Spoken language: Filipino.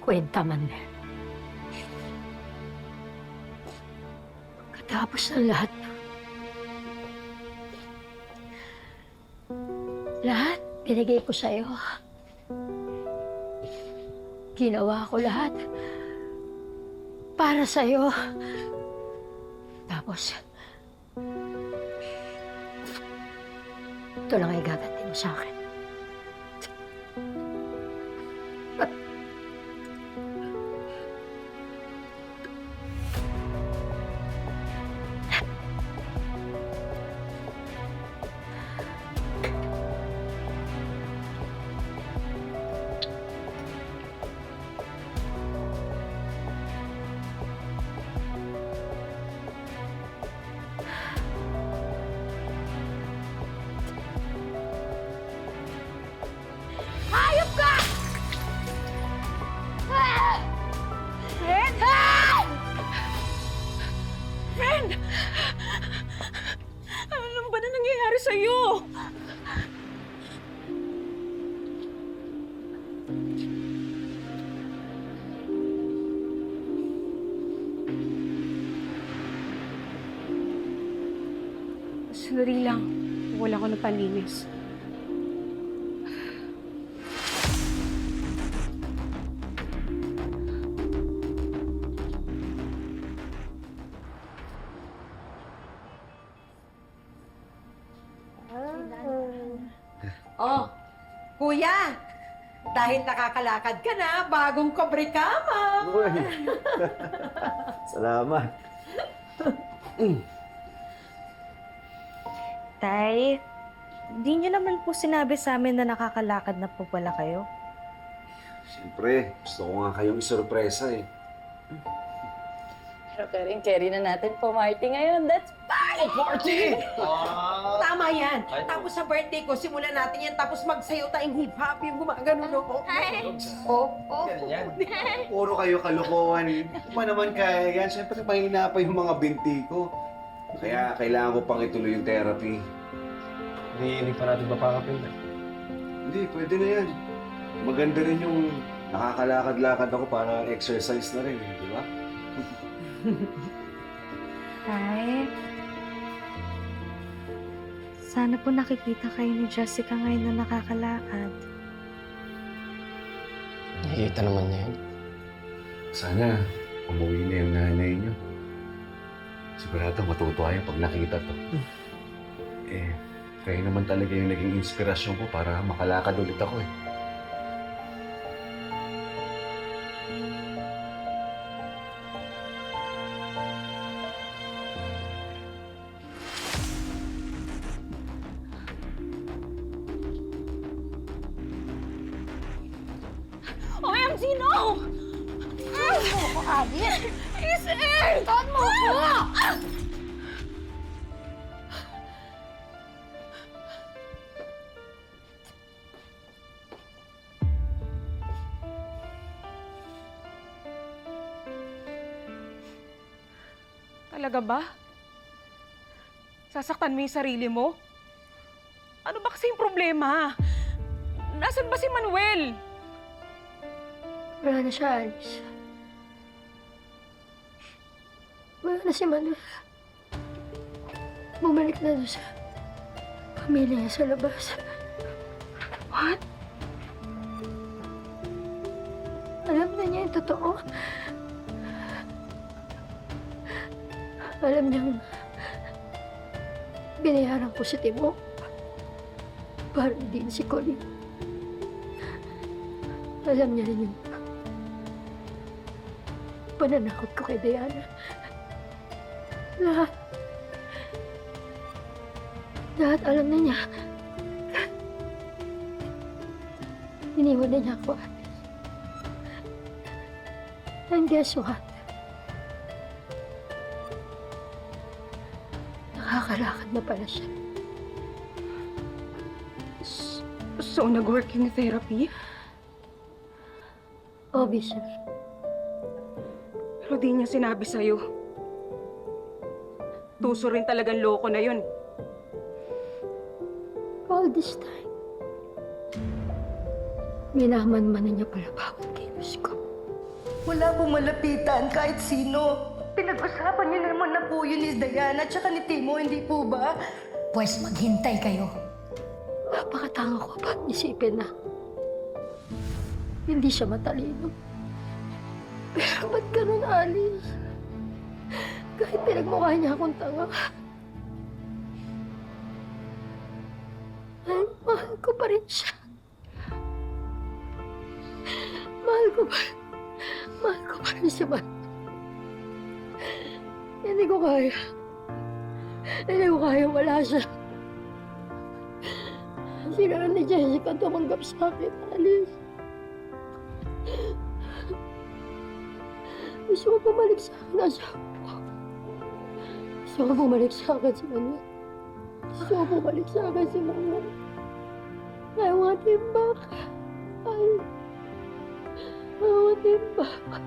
Kwenta man. Katapos ng lahat, binigay ko sa'yo. Ginawa ko lahat para sa'yo. Tapos, ito lang ay gaganti mo sa akin. Hayop ka! Ren! Ren! Ano ba na nangyayari sa'yo? Sandali lang. Wala ko ng panlinis. Oh, kuya, dahil nakakalakad ka na, bagong kobre kama. Uy. Salamat. Tay, di niyo naman po sinabi sa amin na nakakalakad na po pala kayo. Siyempre, gusto ko nga kayong isurpresa eh. Pero carry na natin po, Marty, ngayon. That's Party! Tama yan. Tapos sa birthday ko, simulan natin yan. Tapos magsayaw tayong hip-hop, yung gumagano, no? Oh. Puro kayo kalokohan eh. Kung pa naman kaya yan, siyempre mahina pa yung mga binti ko. Kaya kailangan ko pang ituloy yung therapy. Hindi pa natin mapakapin na. Hindi, pwede na yan. Maganda rin yung nakakalakad-lakad ako para exercise na rin, di ba? Tay, sana po nakikita kayo ni Jessica ngayon na nakakalakad. Nakikita naman niya yun. Sana umuwi na yung nanay niyo. Sigurado matutuwa yung pag nakita to. Kayo naman talaga yung naging inspirasyon ko para makalakad ulit ako eh. OMG, no! Ano mo ko, Abby? Isel! Taan mo ko! Talaga ba? Sasaktan mo yung sarili mo? Ano ba kasi yung problema? Nasaan ba si Manuel? Wala na siya, Alice. Wala na si Manuel. Bumalik na doon sa pamilya niya sa labas. What? Alam na niya yung totoo. Alam niyang binayaran ko si Timo para din si Colleen. Alam niya rin yung pananakot ko kay Diana. Lahat alam na niya. Iniwan na niya ako, Alice. And guess what? Nakakalakad na pala siya. So, nag-working therapy? Obviously. Pero di niya sinabi sa'yo. Tuso rin talagang loko na yun. All this time, minaman-manan niya pala bawat kilos ko. Wala pong malapitan kahit sino. Pinag-usapan niyo naman na po yun ni Diana at saka ni Timo, hindi po ba? Pwes maghintay kayo. Napakatanga ko pa isipin na hindi siya matalino. Pero ba't ganun, Alice? Kahit pinagmukha niya akong tanga. Mahal ko pa rin siya. Mahal ko pa rin siya, mahal. Hindi ko kaya. Hindi ko kaya wala siya. Sila ni Jessica tumanggap sa akin, Alice. Gusto ko bumalik sa akin ang asawa ko. Gusto ko bumalik sa akin si Manuel. Gusto ko bumalik sa akin si Mama. I want him back. I want him back.